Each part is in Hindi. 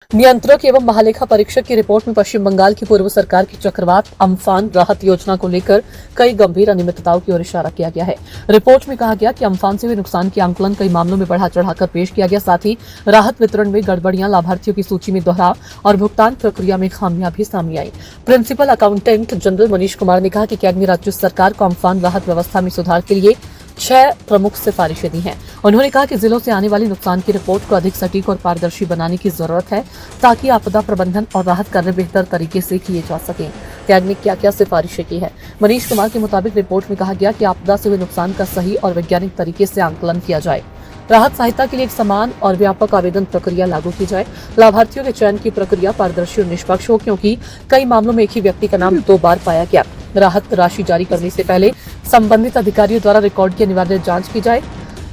नियंत्रक एवं महालेखा परीक्षक की रिपोर्ट में पश्चिम बंगाल की पूर्व सरकार की चक्रवात अम्फान राहत योजना को लेकर कई गंभीर अनियमितताओं की ओर इशारा किया गया है। रिपोर्ट में कहा गया कि अम्फान से हुए नुकसान के आंकलन कई मामलों में बढ़ा चढ़ाकर पेश किया गया। साथ ही राहत वितरण में गड़बड़ियां, लाभार्थियों की सूची में दोहराव और भुगतान प्रक्रिया में खामियां भी सामने आई। Principal accountant general Manish Kumar ने कहा कि कैग ने राज्य सरकार को अम्फान राहत व्यवस्था में सुधार के लिए 6 प्रमुख सिफारिशें दी हैं। उन्होंने कहा कि जिलों से आने वाली नुकसान की रिपोर्ट को अधिक सटीक और पारदर्शी बनाने की जरूरत है ताकि आपदा प्रबंधन और राहत कार्य बेहतर तरीके से किए जा सकें। कैग ने क्या क्या सिफारिशें की है? मनीष कुमार के मुताबिक रिपोर्ट में कहा गया कि आपदा से हुए नुकसान का सही और वैज्ञानिक तरीके से आंकलन किया जाए। राहत सहायता के लिए एक समान और व्यापक आवेदन प्रक्रिया लागू की जाए। लाभार्थियों के चयन की प्रक्रिया पारदर्शी और निष्पक्ष हो, क्योंकि कई मामलों में एक ही व्यक्ति का नाम 2 बार पाया गया। राहत राशि जारी करने से पहले संबंधित अधिकारियों द्वारा रिकॉर्ड की अनिवार्य जांच की जाए।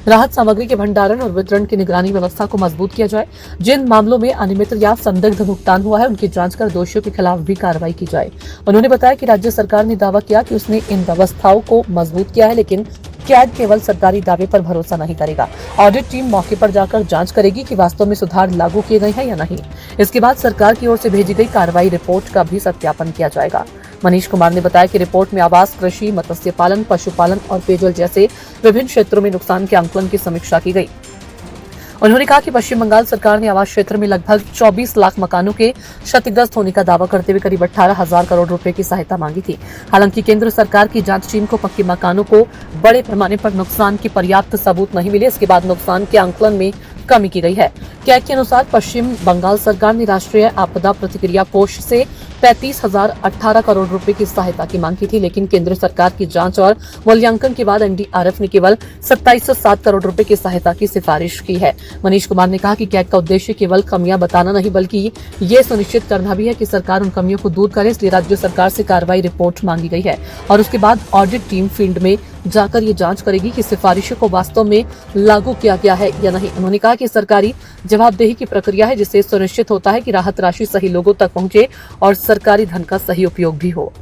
राहत सामग्री के भंडारण और वितरण की निगरानी व्यवस्था को मजबूत किया जाए। जिन मामलों में अनियमित या संदिग्ध भुगतान हुआ है, उनकी जांच कर दोषियों के खिलाफ भी कार्रवाई की जाए। उन्होंने बताया कि राज्य सरकार ने दावा किया कि उसने इन व्यवस्थाओं को मजबूत किया है, लेकिन कैग केवल सरकारी दावे पर भरोसा नहीं करेगा। ऑडिट टीम मौके पर जाकर जांच करेगी कि वास्तव में सुधार लागू किए गए हैं या नहीं। इसके बाद सरकार की ओर से भेजी गई कार्रवाई रिपोर्ट का भी सत्यापन किया जाएगा। मनीष कुमार ने बताया कि रिपोर्ट में आवास, कृषि, मत्स्य पालन, पशुपालन और पेयजल जैसे विभिन्न क्षेत्रों में नुकसान के आंकलन की समीक्षा की गई। उन्होंने कहा कि पश्चिम बंगाल सरकार ने आवास क्षेत्र में लगभग 24 लाख मकानों के क्षतिग्रस्त होने का दावा करते हुए करीब 18,000 करोड़ रुपए की सहायता मांगी थी। हालांकि केंद्र सरकार की जांच टीम को पक्के मकानों को बड़े पैमाने पर नुकसान के पर्याप्त सबूत नहीं मिले। इसके बाद नुकसान के आंकलन में कमी की गई है। कैग के अनुसार पश्चिम बंगाल सरकार ने राष्ट्रीय आपदा प्रतिक्रिया कोष से 35,018 करोड़ रुपए की सहायता की मांग की थी, लेकिन केंद्र सरकार की जांच और मूल्यांकन के बाद एनडीआरएफ ने केवल 2707 करोड़ रुपए की सहायता की सिफारिश की है। मनीष कुमार ने कहा कि कैग का उद्देश्य केवल कमियां बताना नहीं, बल्कि ये सुनिश्चित करना भी है कि सरकार उन कमियों को दूर करे। इसलिए राज्य सरकार से कार्रवाई रिपोर्ट मांगी गई है और उसके बाद ऑडिट टीम फील्ड में जाकर ये जांच करेगी कि सिफारिशों को वास्तव में लागू किया गया है या नहीं। उन्होंने कहा कि सरकारी जवाबदेही की प्रक्रिया है, जिससे सुनिश्चित होता है कि राहत राशि सही लोगों तक पहुंचे और सरकारी धन का सही उपयोग भी हो।